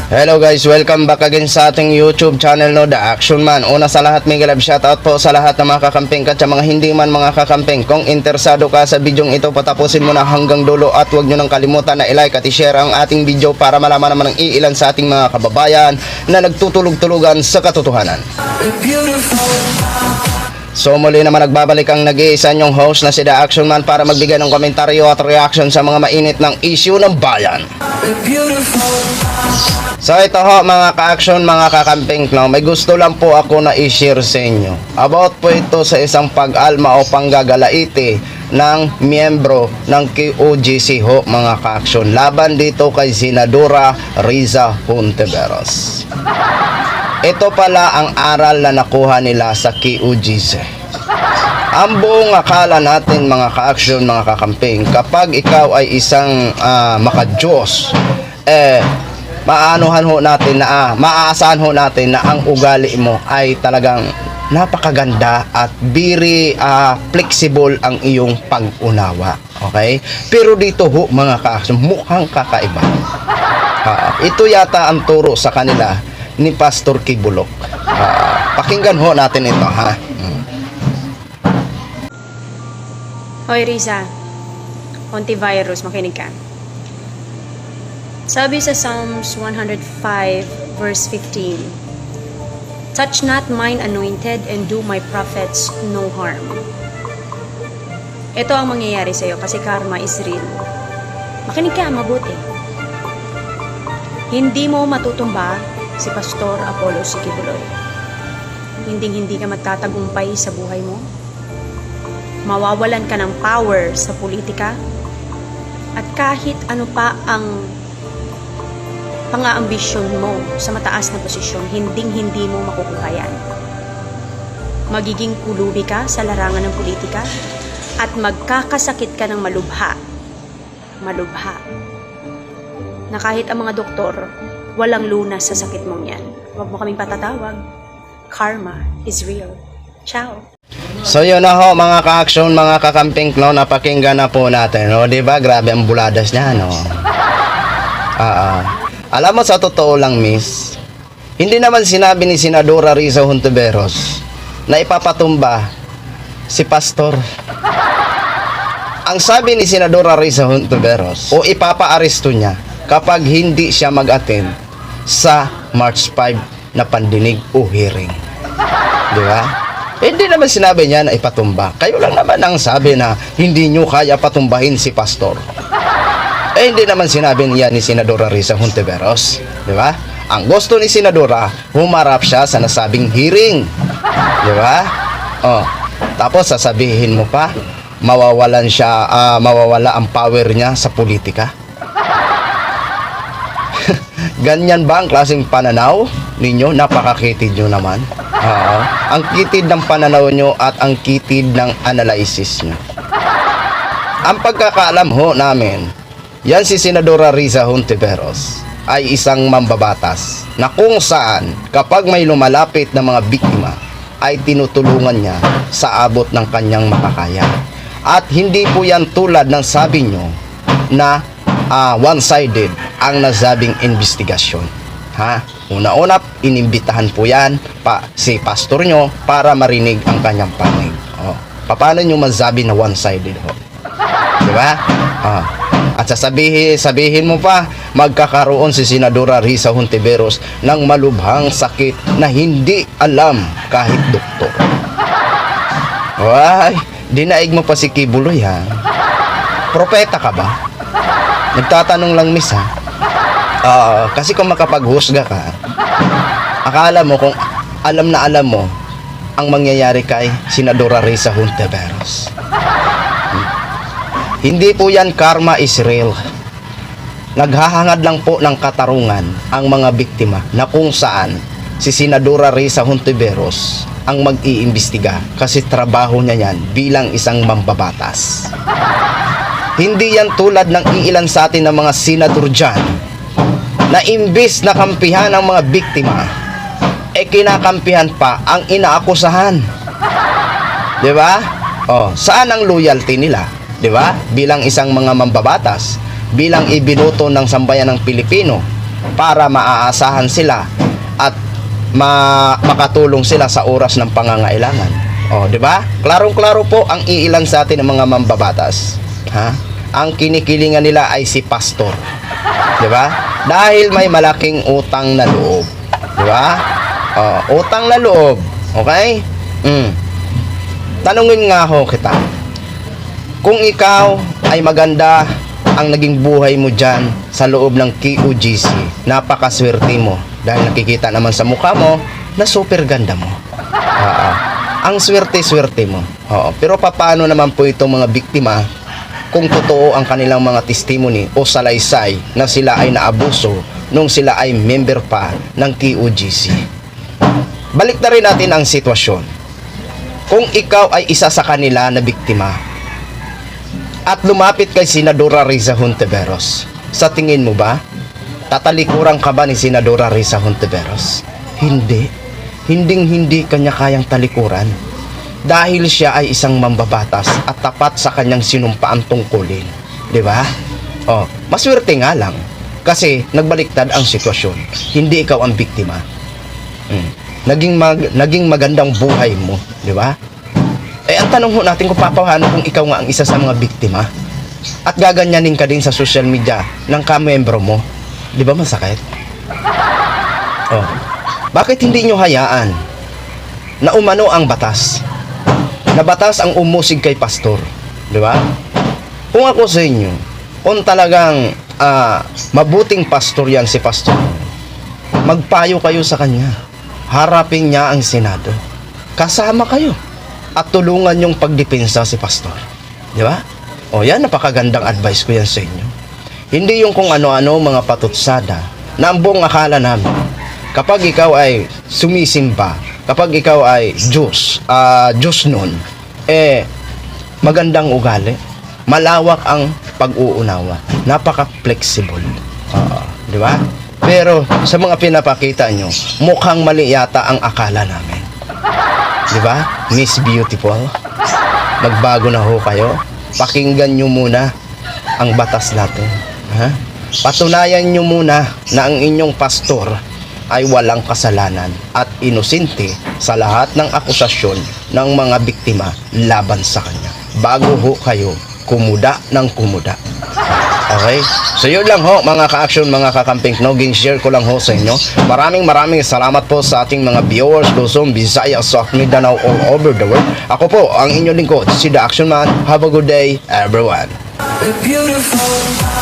Hello guys, welcome back again sa ating YouTube channel no, The Action Man. Una sa lahat, mega love shoutout po sa lahat ng mga kakamping at sa mga hindi man mga kakamping. Kung interesado ka sa bidyong ito, patapusin mo na hanggang dulo at huwag nyo nang kalimutan na i-like at i-share ang ating video para malaman naman ng iilan sa ating mga kababayan na nagtutulog-tulugan sa katotohanan. So muli naman nagbabalik ang nag-iisa nyong host na si The Action Man para magbigay ng komentaryo at reaction sa mga mainit ng issue ng bayan. So ito ho mga ka-action, mga kakamping, no? May gusto lang po ako na i-share sa inyo. About po ito sa isang pag-alma o panggagalaiti ng miyembro ng QOGC ho mga ka-action. Laban dito kay Senadora Riza Hontiveros. Ito pala ang aral na nakuha nila sa QOGC. Ang buong akala natin mga ka-action, mga kakamping, kapag ikaw ay isang makadiyos, maaanuhan ho natin na maaasahan ho natin na ang ugali mo ay talagang napakaganda at very flexible ang iyong pag-unawa. Okay? Pero dito ho mga ka-action, mukhang kakaiba. Ito yata ang turo sa kanila ni Pastor Kibulok. Pakinggan ho natin ito ha. Hoy Riza, Hontiveros, makinig ka. Sabi sa Psalms 105 verse 15, "Touch not mine anointed and do my prophets no harm." Ito ang mangyayari sa iyo kasi karma is real. Makinig ka mabuti. Hindi mo matutumba si Pastor Apollo Sikibuloy. Hindi ka magtatagumpay sa buhay mo. Mawawalan ka ng power sa politika. At kahit ano pa ang pang-aambisyon mo sa mataas na posisyon, hindi mo makukuha yan. Magiging kulubi ka sa larangan ng politika at magkakasakit ka ng malubha. Na kahit ang mga doktor, walang lunas sa sakit mong yan. Huwag mo kaming patatawag. Karma is real. Ciao! So yun na ho mga ka-action, mga kakamping, no, napakinggan na po natin, no, diba? Grabe ang buladas niya, no. Alam mo sa totoo lang, miss, hindi naman sinabi ni Senadora Riza Hontiveros na ipapatumba si Pastor. Ang sabi ni Senadora Riza Hontiveros, o ipapa-aresto niya kapag hindi siya mag-attend sa March 5 na pandinig o hearing. Diba? Hindi naman sinabi niya na ipatumba. Kayo lang naman ang sabi na hindi nyo kaya patumbahin si Pastor. Hindi naman sinabi niya ni Senadora Riza Hontiveros. Di ba? Ang gusto ni Senadora, humarap siya sa nasabing hearing. Di ba? Tapos sasabihin mo pa, mawawala ang power niya sa politika. Ganyan ba ang klaseng pananaw ninyo? Napakakitid nyo naman. Ang kitid ng pananaw nyo at ang kitid ng analysis nyo. Ang pagkakaalam ho namin, yan si Senadora Riza Hontiveros ay isang mambabatas na kung saan kapag may lumalapit na mga biktima ay tinutulungan niya sa abot ng kanyang makakaya. At hindi po yan tulad ng sabi nyo na one-sided ang nasabing investigasyon. Una-una, inimbitahan po yan si pastor nyo para marinig ang kanyang panig. Paano nyo masabi na one-sided ho? Diba? At sabihin mo pa, magkakaroon si Senadora Riza Hontiveros ng malubhang sakit na hindi alam kahit doktor. Ay, dinaig mo pa si Kibuloy ha? Propeta ka ba? Nagtatanong lang miss ha? Kasi kung makapaghusga ka, akala mo kung alam na alam mo ang mangyayari kay Senadora Riza Hontiveros. Hindi po yan karma is real. Naghahangad lang po ng katarungan ang mga biktima na kung saan si Senadora Riza Hontiveros ang mag-iimbestiga kasi trabaho niya yan bilang isang mambabatas. Hindi yan tulad ng iilan sa atin ng mga senador dyan na imbis na kampihan ang mga biktima, kinakampihan pa ang inaakusahan. Diba? Saan ang loyalty nila? Diba? Bilang isang mga mambabatas, bilang ibinuto ng sambayan ng Pilipino, para maaasahan sila at makatulong sila sa oras ng pangangailangan. O, di ba? Klarong-klaro po ang iilan sa atin ng mga mambabatas. Ha? Ang kinikilingan nila ay si pastor. Di ba? Dahil may malaking utang na loob. Di ba? O, utang na loob. Okay? Tanungin nga ho kita. Kung ikaw ay maganda ang naging buhay mo dyan sa loob ng KOGC, napakaswerte mo dahil nakikita naman sa mukha mo na super ganda mo. Ang swerte-swerte mo. Pero paano naman po itong mga biktima kung totoo ang kanilang mga testimony o salaysay na sila ay naabuso nung sila ay member pa ng KOGC? Balik na rin natin ang sitwasyon. Kung ikaw ay isa sa kanila na biktima at lumapit kay Senadora Risa Hontiveros, sa tingin mo ba, tatalikuran ka ba ni Senadora Risa Hontiveros? Hindi. Hinding-hindi kanya kayang talikuran. Dahil siya ay isang mambabatas at tapat sa kanyang sinumpaan tungkulin. Diba? Maswerte nga lang. Kasi nagbaliktad ang sitwasyon. Hindi ikaw ang biktima. Naging magandang buhay mo. Diba? Ang tanong ho natin kung papaano kung ikaw nga ang isa sa mga biktima at gaganyanin ka din sa social media ng kamembro mo. Di ba masakit? Bakit hindi nyo hayaan na umano ang batas? Na batas ang umusig kay pastor. Di ba? Kung ako sa inyo, kung talagang mabuting pastor yan si pastor, magpayo kayo sa kanya. Harapin niya ang Senado. Kasama kayo. At tulungan yung pagdepensa si pastor. Di ba? Yan, napakagandang advice ko yan sa inyo. Hindi yung kung ano-ano mga patutsada na ang buong akala namin. Kapag ikaw ay sumisimba, kapag ikaw ay Diyos nun, magandang ugali, malawak ang pag-uunawa, napaka-flexible. Di ba? Pero sa mga pinapakita nyo, mukhang mali yata ang akala namin. Di ba? Miss Beautiful, magbago na ho kayo. Pakinggan nyo muna ang batas natin. Patunayan nyo muna na ang inyong pastor ay walang kasalanan at inosente sa lahat ng akusasyon ng mga biktima laban sa kanya. Bago ho kayo kumuda ng kumuda. Okay? So yun lang ho mga ka-action, mga kakamping, share ko lang ho sa inyo. Maraming salamat po sa ating mga viewers, Luzon, Visayas, Mindanao, all over the world. Ako po ang inyong lingkod, si The Action Man. Have a good day, everyone. Beautiful.